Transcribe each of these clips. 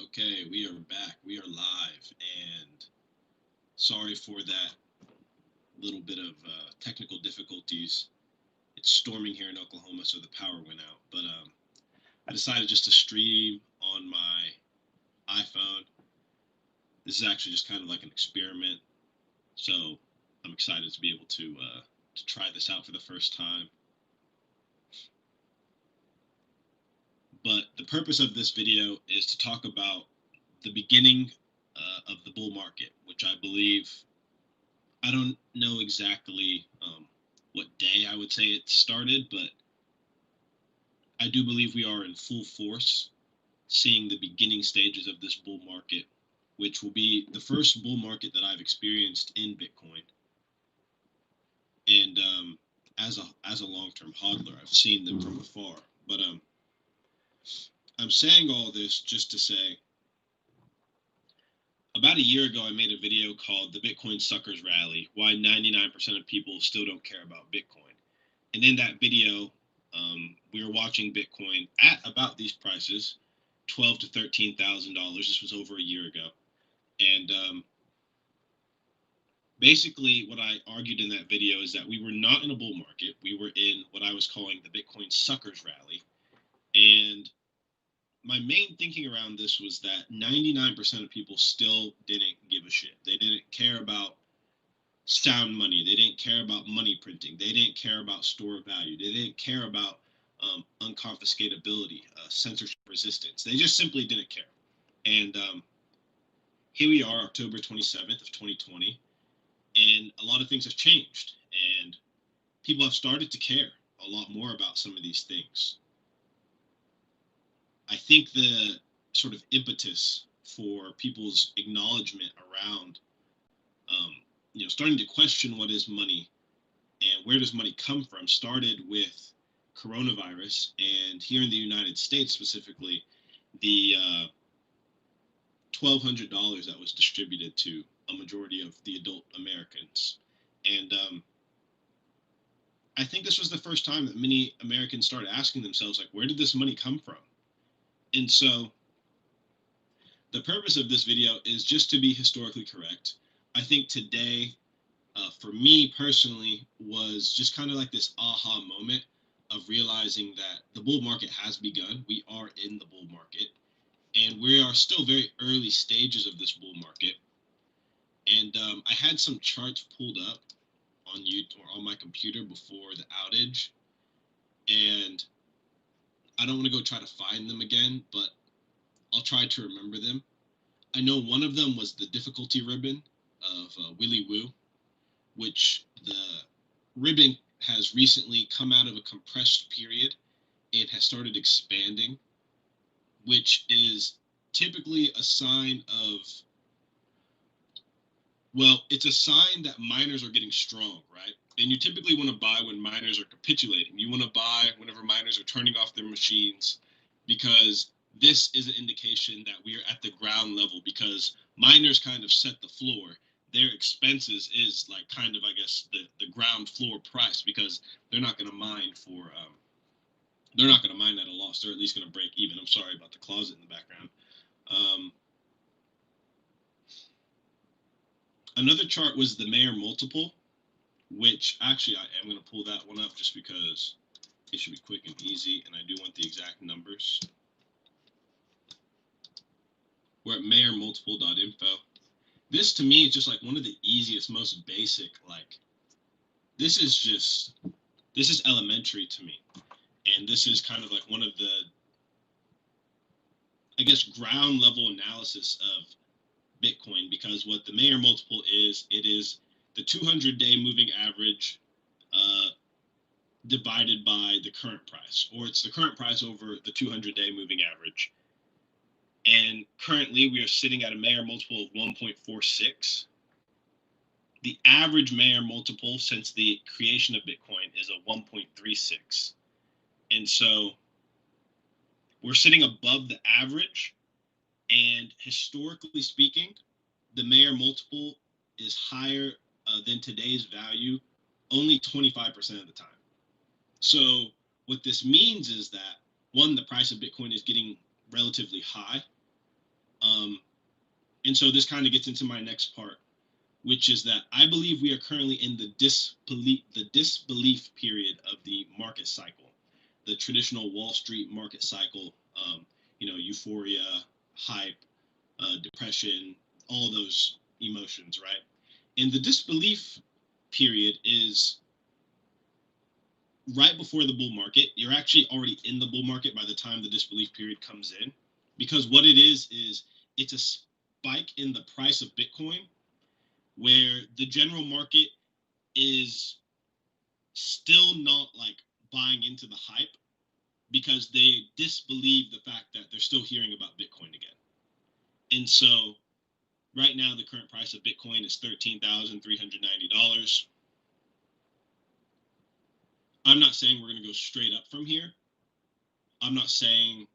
Okay, we are back. We are live, and sorry for that little bit of technical difficulties. It's storming here in Oklahoma, so the power went out. But I decided just to stream on my iPhone. This is actually just kind of like an experiment, so I'm excited to be able to try this out for the first time. But the purpose of this video is to talk about the beginning of the bull market, which I believe, I don't know exactly what day I would say it started, but I do believe we are in full force seeing the beginning stages of this bull market, which will be the first bull market that I've experienced in Bitcoin. And as a long-term hodler, I've seen them from afar. But I'm saying all this just to say, about a year ago, I made a video called "The Bitcoin Suckers Rally: Why 99% of People Still Don't Care About Bitcoin." And in that video, we were watching Bitcoin at about these prices, $12,000 to $13,000. This was over a year ago, and basically, what I argued in that video is that we were not in a bull market. We were in what I was calling the Bitcoin Suckers Rally, and my main thinking around this was that 99% of people still didn't give a shit. They didn't care about sound money. They didn't care about money printing. They didn't care about store value. They didn't care about unconfiscatability, censorship resistance. They just simply didn't care. And here we are, October 27th of 2020, and a lot of things have changed. And people have started to care a lot more about some of these things. I think the sort of impetus for people's acknowledgement around, starting to question what is money and where does money come from started with coronavirus, and here in the United States specifically, the $1,200 that was distributed to a majority of the adult Americans. And I think this was the first time that many Americans started asking themselves, like, where did this money come from? And so the purpose of this video is just to be historically correct. I think today, for me personally, was just kind of like this aha moment of realizing that the bull market has begun. We are in the bull market, and we are still very early stages of this bull market. And I had some charts pulled up on YouTube or on my computer before the outage, and I don't want to go try to find them again, but I'll try to remember them. I know one of them was the difficulty ribbon of Willy Woo, which the ribbon has recently come out of a compressed period. It has started expanding, which is typically a sign of, well, it's a sign that miners are getting strong, right? And you typically want to buy when miners are capitulating. You want to buy whenever miners are turning off their machines, because this is an indication that we are at the ground level, because miners kind of set the floor. Their expenses is like kind of, I guess, the ground floor price, because they're not going to mine for they're not going to mine at a loss. They're at least going to break even. I'm sorry about the closet in the background. Another chart was the Mayer multiple, which actually I am going to pull that one up just because it should be quick and easy, and I do want the exact numbers. We're at mayermultiple.info. This to me is just like one of the easiest, most basic, like this is elementary to me. And this is kind of like one of the, I guess, ground level analysis of Bitcoin, because what the Mayer multiple is, it is the 200-day moving average divided by the current price, or it's the current price over the 200-day moving average. And currently we are sitting at a Mayer multiple of 1.46. The average Mayer multiple since the creation of Bitcoin is a 1.36. And so we're sitting above the average. And historically speaking, the Mayer multiple is higher than today's value only 25% of the time. So what this means is that one, the price of Bitcoin is getting relatively high. And so this kind of gets into my next part, which is that I believe we are currently in the disbelief period of the market cycle, the traditional Wall Street market cycle. Euphoria, hype, depression, all those emotions, right? And the disbelief period is right before the bull market. You're actually already in the bull market by the time the disbelief period comes in, because what it is it's a spike in the price of Bitcoin where the general market is still not like buying into the hype because they disbelieve the fact that they're still hearing about Bitcoin again. And so right now, the current price of Bitcoin is $13,390. I'm not saying we're going to go straight up from here. I'm not saying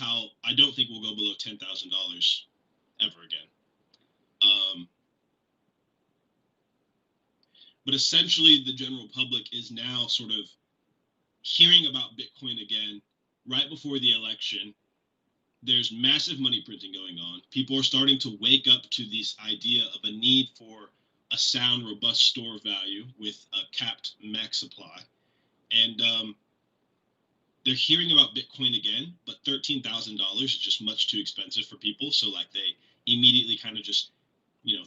I don't think we'll go below $10,000 ever again. But essentially, the general public is now sort of hearing about Bitcoin again right before the election. There's massive money printing going on. People are starting to wake up to this idea of a need for a sound, robust store value with a capped max supply. And they're hearing about Bitcoin again, but $13,000 is just much too expensive for people. So like they immediately kind of just,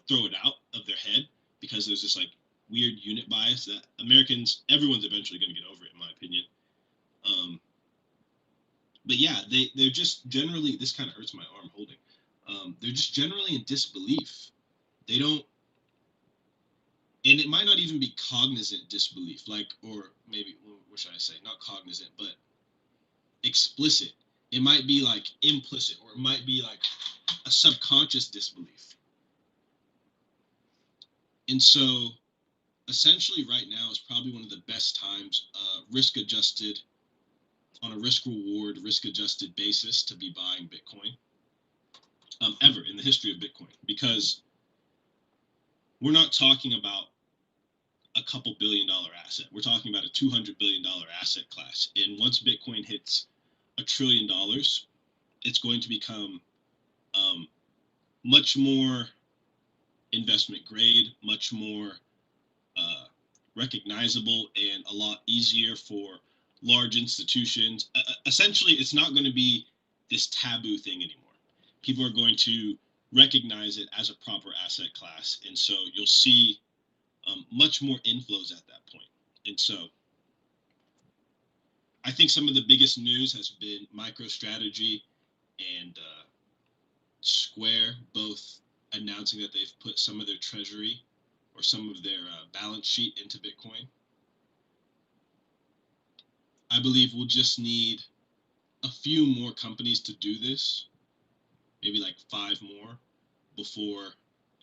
throw it out of their head because there's this like weird unit bias that everyone's eventually going to get over it, in my opinion. But yeah, they're just generally, this kind of hurts my arm holding. They're just generally in disbelief. They don't, and it might not even be cognizant disbelief, or maybe, what should I say? Not cognizant, but explicit. It might be like implicit, or it might be like a subconscious disbelief. And so essentially right now is probably one of the best times, on a risk-reward, risk-adjusted basis to be buying Bitcoin ever in the history of Bitcoin, because we're not talking about a couple $1 billion asset. We're talking about a $200 billion asset class. And once Bitcoin hits $1 trillion, it's going to become much more investment grade, much more recognizable, and a lot easier for large institutions. Essentially, it's not going to be this taboo thing anymore. People are going to recognize it as a proper asset class. And so you'll see much more inflows at that point. And so I think some of the biggest news has been MicroStrategy and Square, both announcing that they've put some of their treasury or some of their balance sheet into Bitcoin. I believe we'll just need a few more companies to do this, maybe like 5 more, before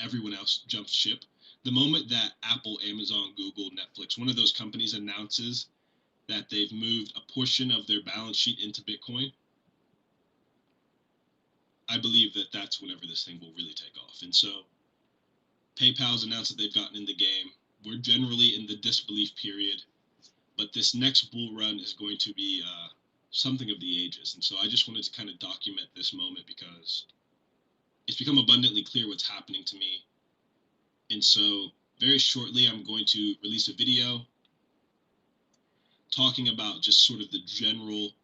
everyone else jumps ship. The moment that Apple, Amazon, Google, Netflix, one of those companies announces that they've moved a portion of their balance sheet into Bitcoin, I believe that that's whenever this thing will really take off. And so PayPal's announced that they've gotten in the game. We're generally in the disbelief period, but this next bull run is going to be something of the ages. And so I just wanted to kind of document this moment because it's become abundantly clear what's happening to me. And so very shortly, I'm going to release a video talking about just sort of the general,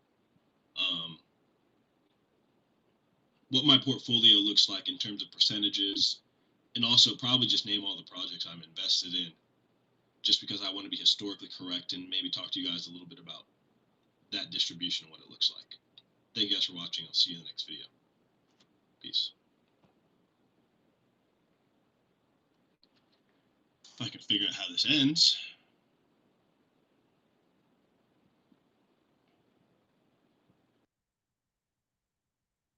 what my portfolio looks like in terms of percentages, and also probably just name all the projects I'm invested in, just because I want to be historically correct and maybe talk to you guys a little bit about that distribution and what it looks like. Thank you guys for watching. I'll see you in the next video. Peace. If I can figure out how this ends.